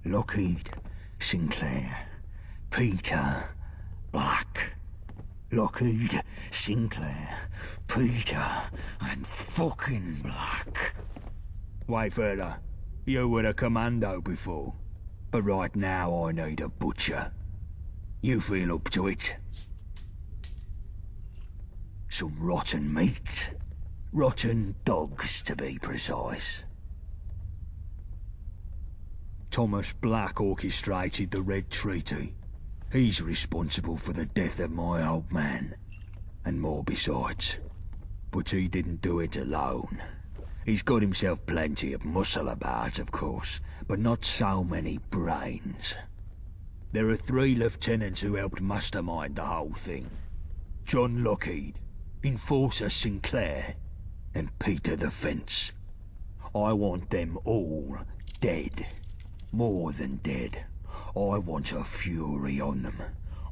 Lockheed, Sinclair, Pieter, Black. Lockheed, Sinclair, Pieter, and fucking Black. Wayfarer, you were a commando before, but right now I need a butcher. You feel up to it? Some rotten meat. Rotten dogs, to be precise. Thomas Black orchestrated the Red Treaty. He's responsible for the death of my old man, and more besides. But he didn't do it alone. He's got himself plenty of muscle about, of course, but not so many brains. There are 3 lieutenants who helped mastermind the whole thing. John Lockheed, Enforcer Sinclair, and Pieter the Fence. I want them all dead. More than dead. I want a fury on them.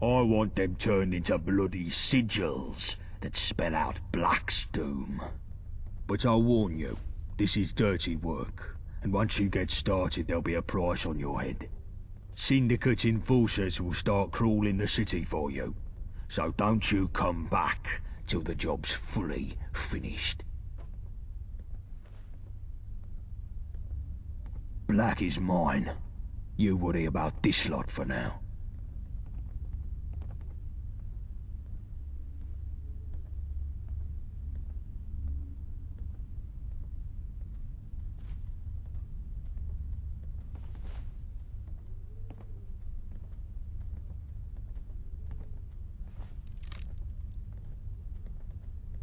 I want them turned into bloody sigils that spell out Black's doom. But I'll warn you, this is dirty work, and once you get started there'll be a price on your head. Syndicate enforcers will start crawling the city for you, so don't you come back till the job's fully finished. Black is mine. You worry about this lot for now.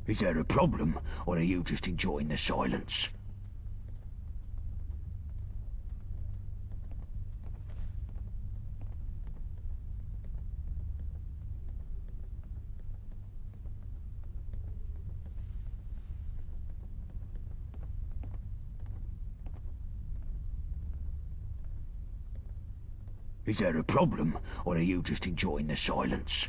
Is there a problem, or are you just enjoying the silence? Is there a problem, or are you just enjoying the silence?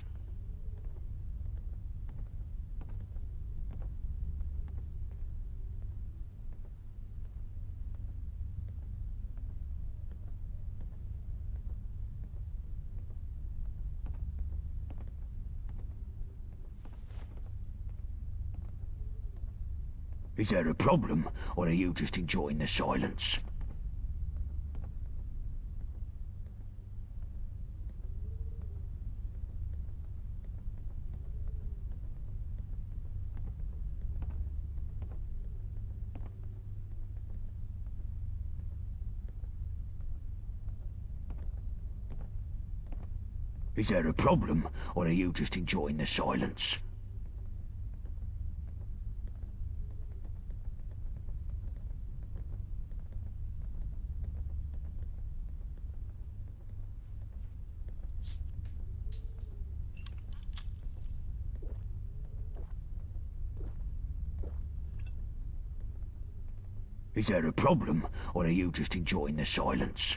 Is there a problem, or are you just enjoying the silence? Is there a problem, or are you just enjoying the silence? Is there a problem, or are you just enjoying the silence?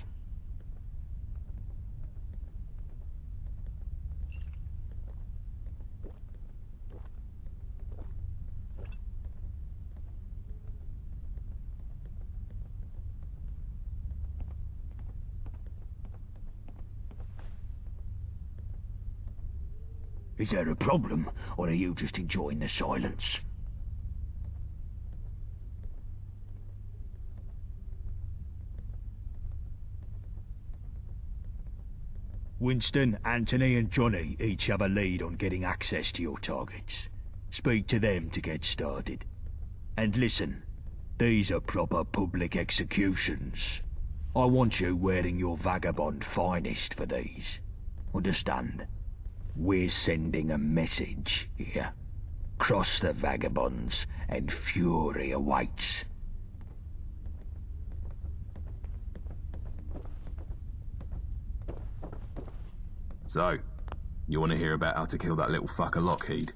Is there a problem, or are you just enjoying the silence? Winston, Anthony and Johnny each have a lead on getting access to your targets. Speak to them to get started. And listen, these are proper public executions. I want you wearing your vagabond finest for these. Understand? We're sending a message here. Cross the vagabonds and fury awaits. So, you want to hear about how to kill that little fucker Lockheed?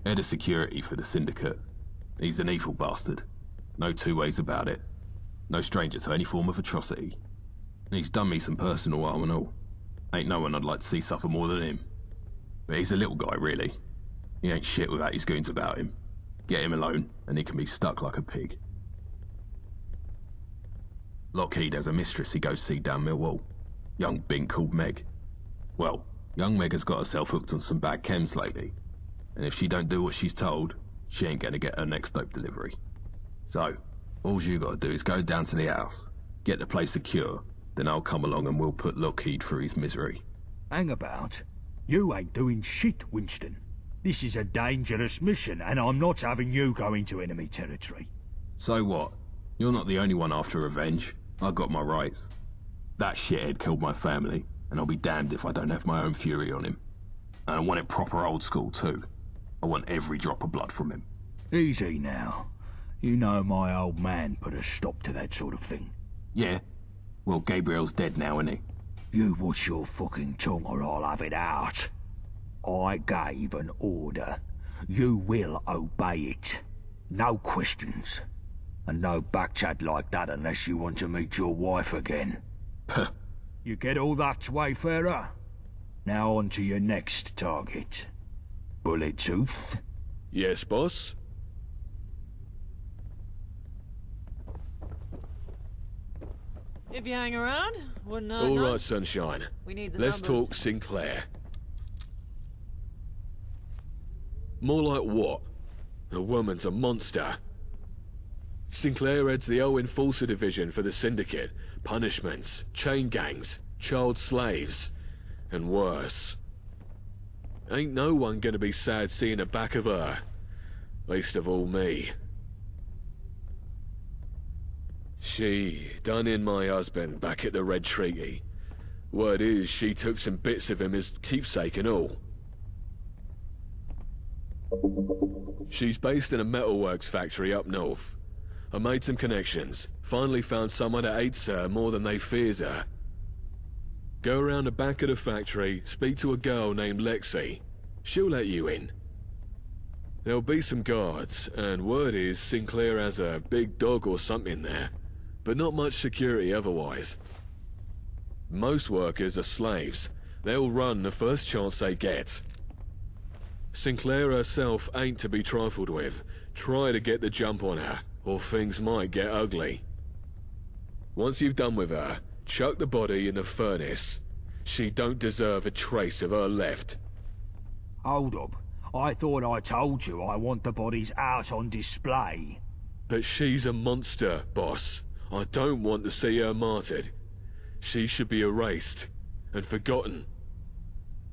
Head of security for the Syndicate. He's an evil bastard. No 2 ways about it. No stranger to any form of atrocity. He's done me some personal harm and all. Ain't no one I'd like to see suffer more than him. But he's a little guy, really. He ain't shit without his goons about him. Get him alone, and he can be stuck like a pig. Lockheed has a mistress he goes see down Millwall. Young bink called Meg. Well, young Meg has got herself hooked on some bad chems lately. And if she don't do what she's told, she ain't gonna get her next dope delivery. So, all you gotta do is go down to the house, get the place secure, then I'll come along and we'll put Lockheed through his misery. Hang about. You ain't doing shit, Winston. This is a dangerous mission, and I'm not having you go into enemy territory. So what? You're not the only one after revenge. I got my rights. That shithead killed my family, and I'll be damned if I don't have my own fury on him. And I want it proper old school too. I want every drop of blood from him. Easy now. You know my old man put a stop to that sort of thing. Yeah? Well, Gabriel's dead now, isn't he? You watch your fucking tongue or I'll have it out. I gave an order. You will obey it. No questions. And no backchat like that unless you want to meet your wife again. You get all that, Wayfarer? Now on to your next target. Bullet Tooth? Yes, boss? If you hang around, wouldn't I? All right, sunshine. We need the Let's numbers. talk Sinclair. More like what? The woman's a monster. Sinclair heads the Owen Enforcer Division for the Syndicate. Punishments, chain gangs, child slaves, and worse. Ain't no one gonna be sad seeing the back of her. Least of all me. She done in my husband back at the Red Treaty. Word is, she took some bits of him as keepsake and all. She's based in a metalworks factory up north. I made some connections. Finally found someone that hates her more than they fears her. Go around the back of the factory, speak to a girl named Lexi. She'll let you in. There'll be some guards, and word is Sinclair has a big dog or something there, but not much security otherwise. Most workers are slaves. They'll run the first chance they get. Sinclair herself ain't to be trifled with. Try to get the jump on her, or things might get ugly. Once you've done with her, chuck the body in the furnace. She don't deserve a trace of her left. Hold up. I thought I told you I want the bodies out on display. But she's a monster, boss. I don't want to see her martyred. She should be erased and forgotten.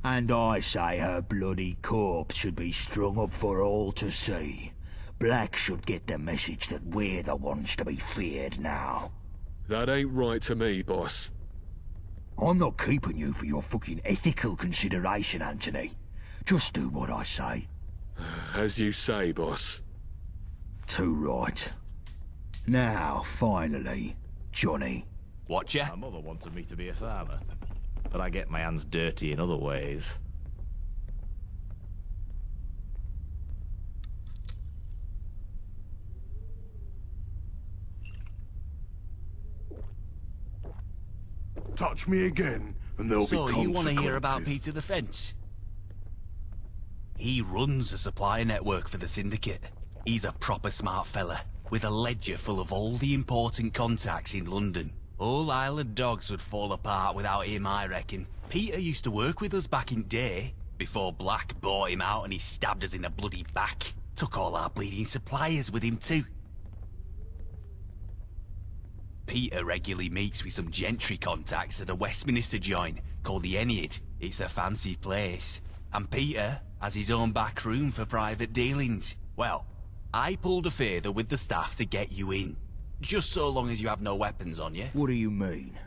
And I say her bloody corpse should be strung up for all to see. Black should get the message that we're the ones to be feared now. That ain't right to me, boss. I'm not keeping you for your fucking ethical consideration, Anthony. Just do what I say. As you say, boss. Too right. Now, finally, Johnny. Watcha? My mother wanted me to be a farmer, but I get my hands dirty in other ways. Touch me again, and there'll be So consequences. you want to hear about Pieter the Fence? He runs a supplier network for the Syndicate. He's a proper smart fella, with a ledger full of all the important contacts in London. All Isle of Dogs would fall apart without him, I reckon. Pieter used to work with us back in day, before Black bought him out and he stabbed us in the bloody back. Took all our bleeding suppliers with him too. Pieter regularly meets with some gentry contacts at a Westminster joint called the Ennead. It's a fancy place. And Pieter has his own back room for private dealings. Well, I pulled a favour with the staff to get you in. Just so long as you have no weapons on you. What do you mean?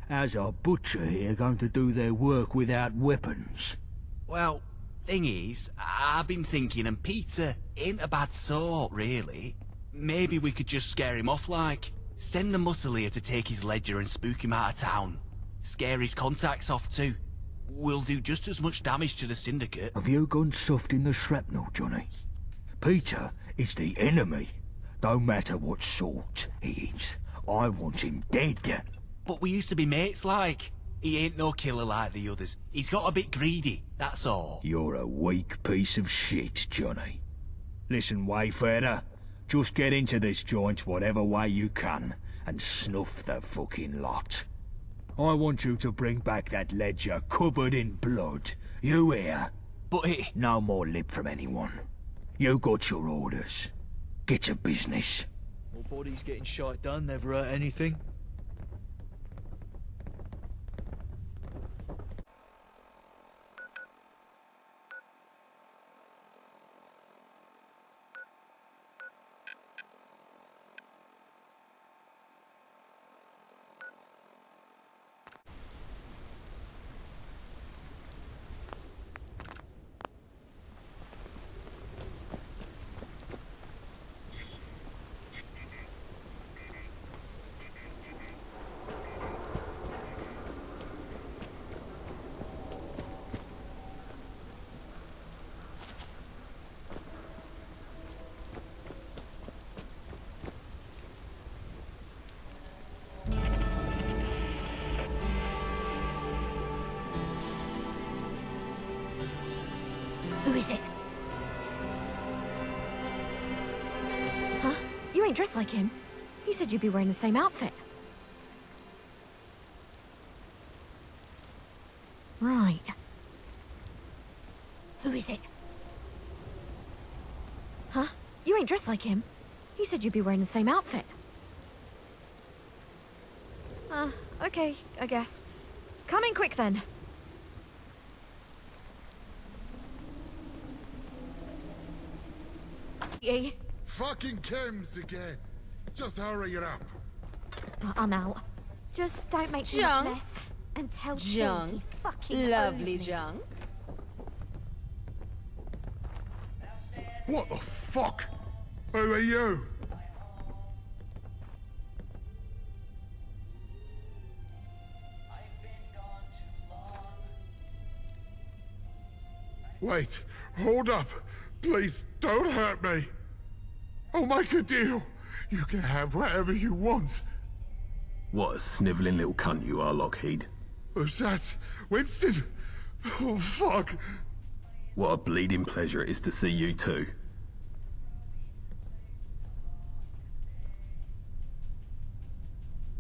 How's our butcher here going to do their work without weapons? Well, thing is, I've been thinking, and Pieter ain't a bad sort, really. Maybe we could just scare him off, like. Send the muscle here to take his ledger and spook him out of town. Scare his contacts off too. We'll do just as much damage to the Syndicate. Have you gone soft in the shrapnel, Johnny? Pieter is the enemy. No matter what sort he is, I want him dead. But we used to be mates, like. He ain't no killer like the others. He's got a bit greedy, that's all. You're a weak piece of shit, Johnny. Listen, Wayfarer, just get into this joint whatever way you can, and snuff the fucking lot. I want you to bring back that ledger covered in blood. You hear? But it... No more lip from anyone. You got your orders. Get to business. More bodies getting shite done never hurt anything. Who is it? Huh? You ain't dressed like him. He said you'd be wearing the same outfit. Right. Who is it? Huh? You ain't dressed like him. He said you'd be wearing the same outfit. Okay, I guess. Come in quick then. Yeah. Fucking chems again. Just hurry it up. I'm out. Just don't make too much mess. And tell Phil Junk. he fucking Lovely owes me. junk. What the fuck? Who are you? Wait, hold up. Please, don't hurt me. I'll make a deal. You can have whatever you want. What a snivelling little cunt you are, Lockheed. Who's that? Winston? Oh, fuck. What a bleeding pleasure it is to see you too.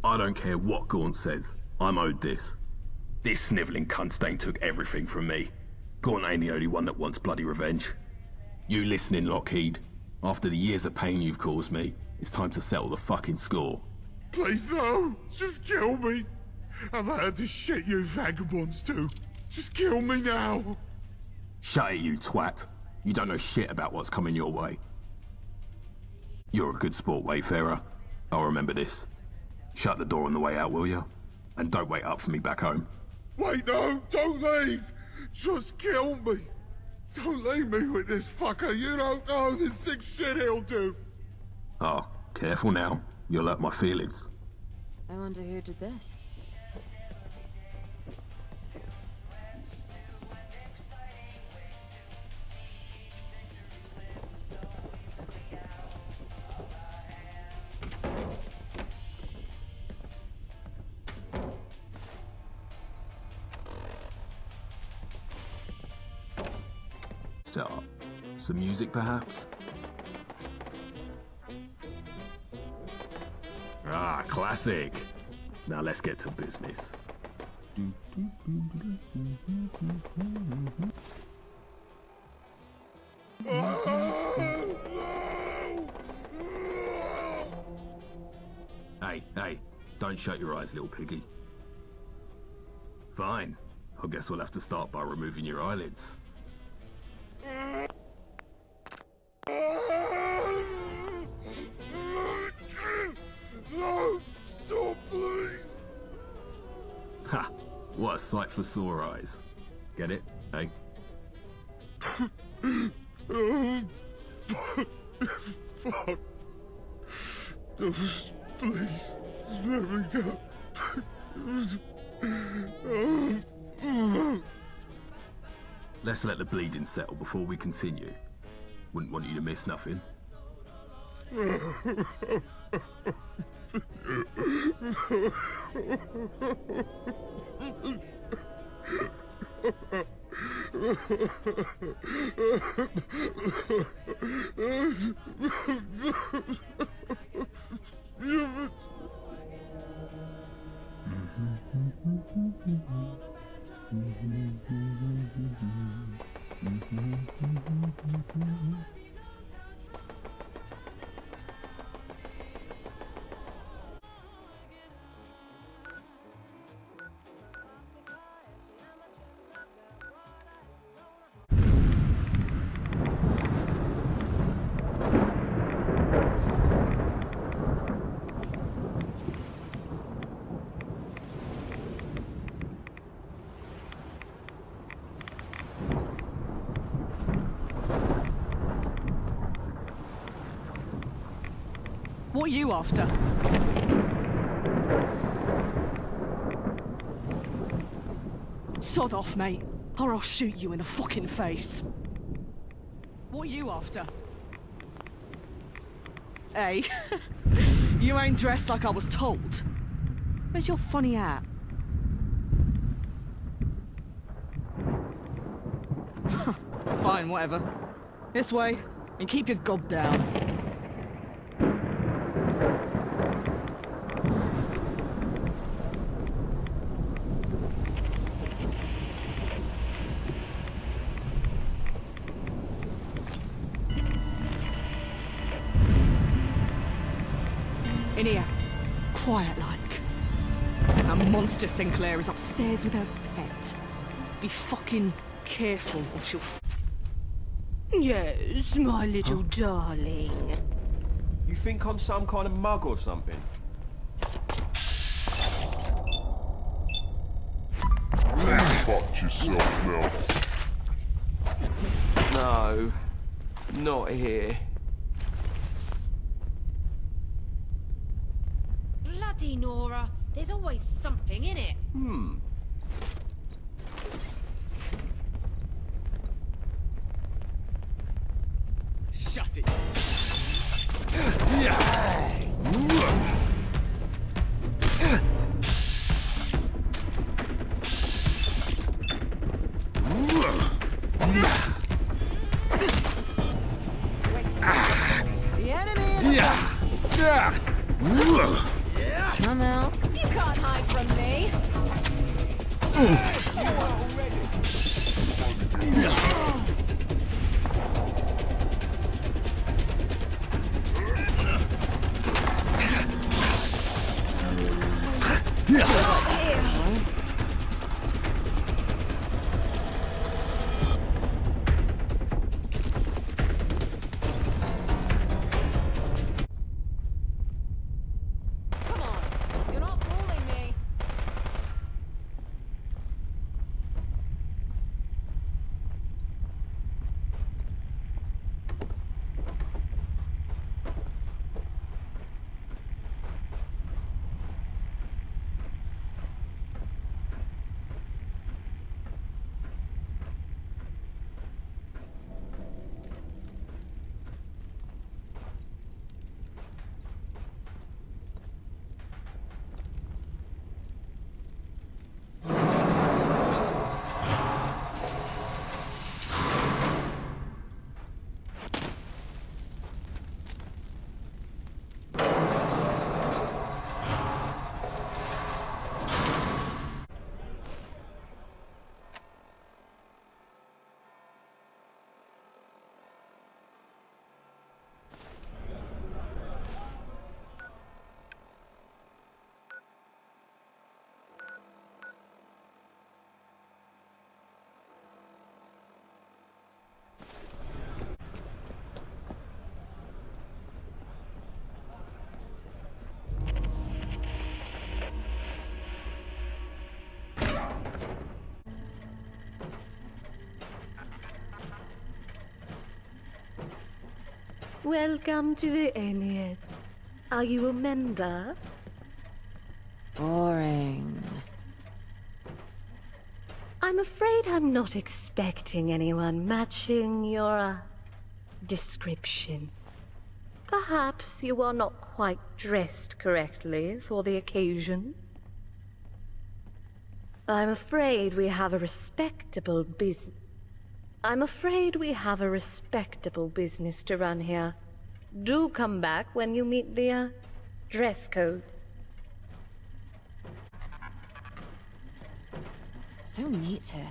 I don't care what Gaunt says. I'm owed this. This snivelling cunt stain took everything from me. Gaunt ain't the only one that wants bloody revenge. You listening, Lockheed? After the years of pain you've caused me, it's time to settle the fucking score. Please, no. Just kill me. I've heard the shit you vagabonds do. Just kill me now. Shut it, you twat. You don't know shit about what's coming your way. You're a good sport, Wayfarer. I'll remember this. Shut the door on the way out, will you? And don't wait up for me back home. Wait, no, don't leave. Just kill me. Don't leave me with this fucker. You don't know the sick shit he'll do. Oh, careful now. You'll hurt my feelings. I wonder who did this. Start. Some music, perhaps? Ah, classic. Now let's get to business. Hey, don't shut your eyes, little piggy. Fine. I guess we'll have to start by removing your eyelids. No, stop, please. Ha! What a sight for sore eyes. Get it? Hey? Fuck. Please, just let me go. Let's let the bleeding settle before we continue. Wouldn't want you to miss nothing. What are you after? Sod off, mate, or I'll shoot you in the fucking face. What are you after? Hey, you ain't dressed like I was told. Where's your funny hat? Fine, whatever. This way, and keep your gob down. In here, quiet like. That monster Sinclair is upstairs with her pet. Be fucking careful or she'll Yes, my little darling. You think I'm some kind of mug or something? You fucked yourself now. No, not here. Bloody Nora, there's always something in it. shut it. The enemy is Come out. You can't hide from me. Come on, you're not fooling me. Welcome to the Enid. Are you a member? Boring. I'm afraid I'm not expecting anyone matching your description. Perhaps you are not quite dressed correctly for the occasion. I'm afraid we have a respectable business to run here. Do come back when you meet the dress code. So neat here.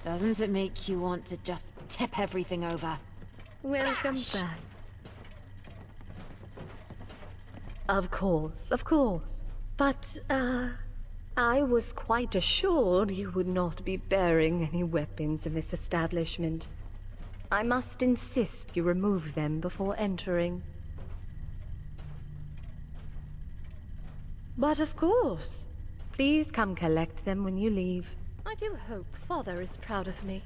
Doesn't it make you want to just tip everything over? Welcome back. Of course, of course. But, I was quite assured you would not be bearing any weapons in this establishment. I must insist you remove them before entering. But of course, please come collect them when you leave. I do hope Father is proud of me.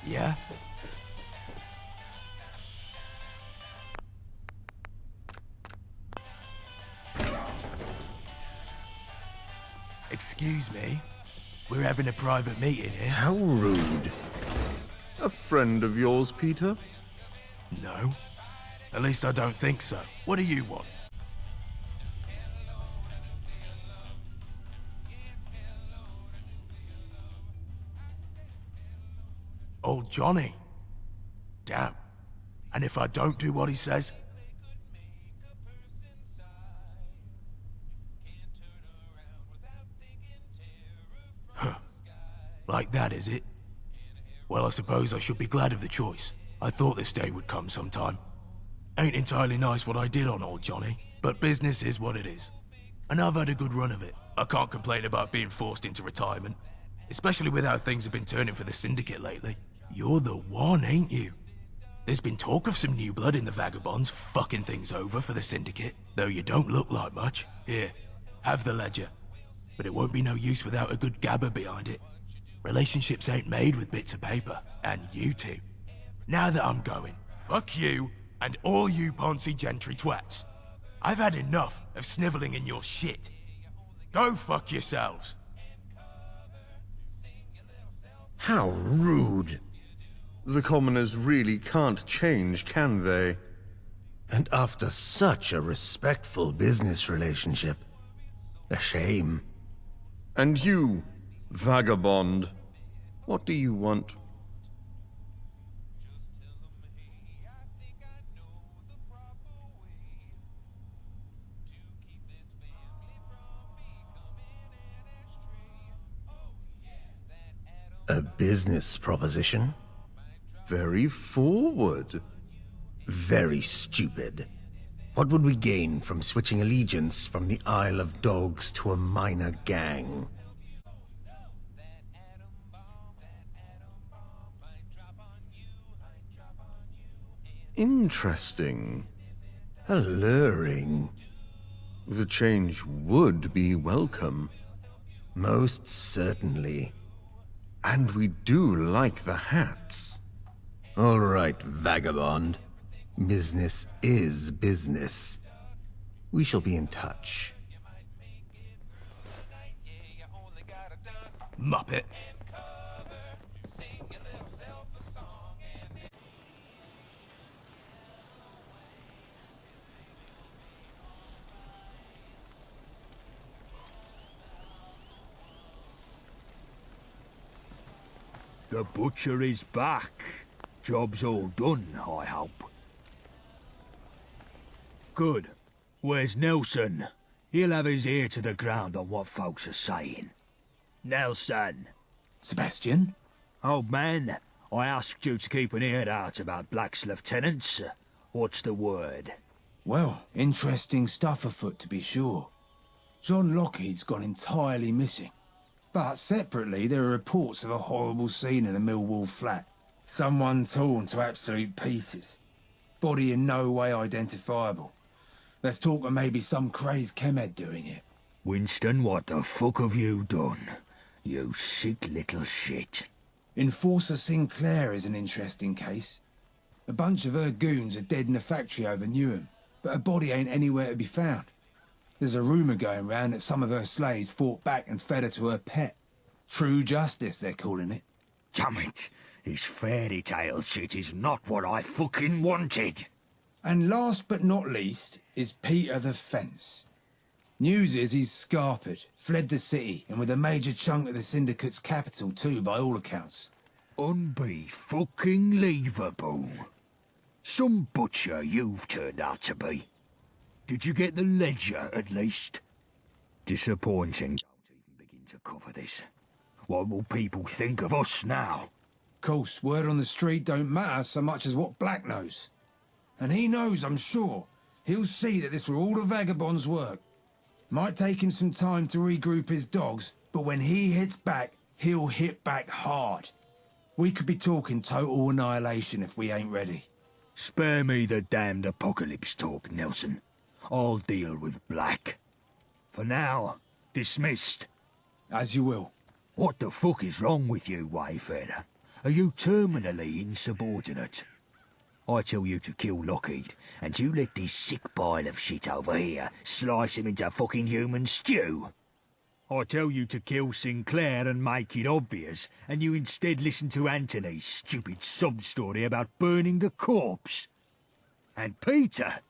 Yeah? Excuse me? We're having a private meeting here. How rude. A friend of yours, Pieter? No. At least I don't think so. What do you want? Old Johnny? Damn. And if I don't do what he says? Huh. Like that, is it? Well, I suppose I should be glad of the choice. I thought this day would come sometime. Ain't entirely nice what I did on old Johnny, but business is what it is. And I've had a good run of it. I can't complain about being forced into retirement, especially with how things have been turning for the Syndicate lately. You're the one, ain't you? There's been talk of some new blood in the Vagabonds fucking things over for the Syndicate, though you don't look like much. Here, have the ledger. But it won't be no use without a good gabber behind it. Relationships ain't made with bits of paper, and you two. Now that I'm going, fuck you and all you Ponzi gentry twats. I've had enough of sniveling in your shit. Go fuck yourselves. How rude. The commoners really can't change, can they? And after such a respectful business relationship. A shame. And you, vagabond, what do you want? A business proposition? Very forward. Very stupid. What would we gain from switching allegiance from the Isle of Dogs to a minor gang? Interesting. Alluring. The change would be welcome. Most certainly. And we do like the hats. All right, vagabond. Business is business. We shall be in touch. Muppet. The butcher is back. Job's all done, I hope. Good. Where's Nelson? He'll have his ear to the ground on what folks are saying. Nelson. Sebastian? Old man, I asked you to keep an ear out about Black's lieutenants. What's the word? Well, interesting stuff afoot to be sure. John Lockheed's gone entirely missing. But separately, there are reports of a horrible scene in the Millwall flat. Someone torn to absolute pieces. Body in no way identifiable. Let's talk of maybe some crazed chemhead doing it. Winston, what the fuck have you done? You sick little shit. Enforcer Sinclair is an interesting case. A bunch of her goons are dead in a factory over Newham, but her body ain't anywhere to be found. There's a rumour going round that some of her slaves fought back and fed her to her pet. True justice, they're calling it. Damn it! This fairy tale shit is not what I fucking wanted! And last but not least is Pieter the Fence. News is he's scarpered, fled the city, and with a major chunk of the Syndicate's capital too, by all accounts. Unbe-fucking-leavable. Some butcher you've turned out to be. Did you get the ledger, at least? Disappointing. Don't even begin to cover this. What will people think of us now? Course, word on the street don't matter so much as what Black knows. And he knows, I'm sure. He'll see that this were all the vagabond's work. Might take him some time to regroup his dogs, but when he hits back, he'll hit back hard. We could be talking total annihilation if we ain't ready. Spare me the damned apocalypse talk, Nelson. I'll deal with Black. For now, dismissed. As you will. What the fuck is wrong with you, Wayfarer? Are you terminally insubordinate? I tell you to kill Lockheed, and you let this sick pile of shit over here slice him into fucking human stew. I tell you to kill Sinclair and make it obvious, and you instead listen to Anthony's stupid sob story about burning the corpse. And Pieter,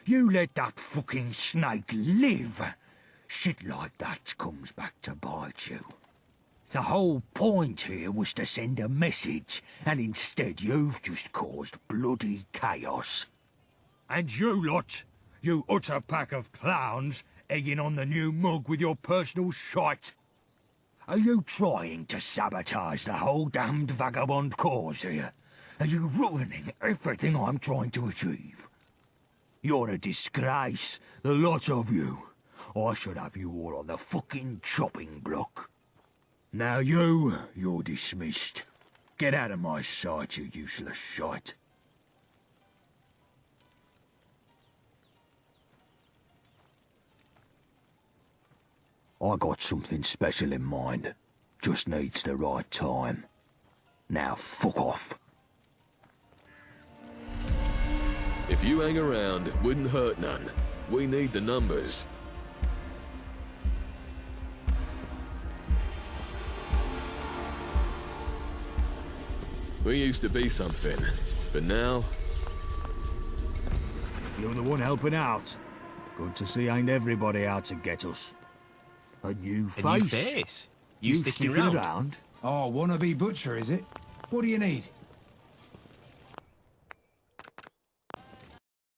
you let that fucking snake live. Shit like that comes back to bite you. The whole point here was to send a message, and instead you've just caused bloody chaos. And you lot, you utter pack of clowns, egging on the new mug with your personal shite. Are you trying to sabotage the whole damned vagabond cause here? Are you ruining everything I'm trying to achieve? You're a disgrace, the lot of you. I should have you all on the fucking chopping block. Now you're dismissed. Get out of my sight, you useless shite. I got something special in mind. Just needs the right time. Now fuck off. If you hang around, it wouldn't hurt none. We need the numbers. We used to be something, but now... You're the one helping out. Good to see ain't everybody out to get us. A new face? A new face? You sticking around? Oh, wannabe butcher, is it? What do you need?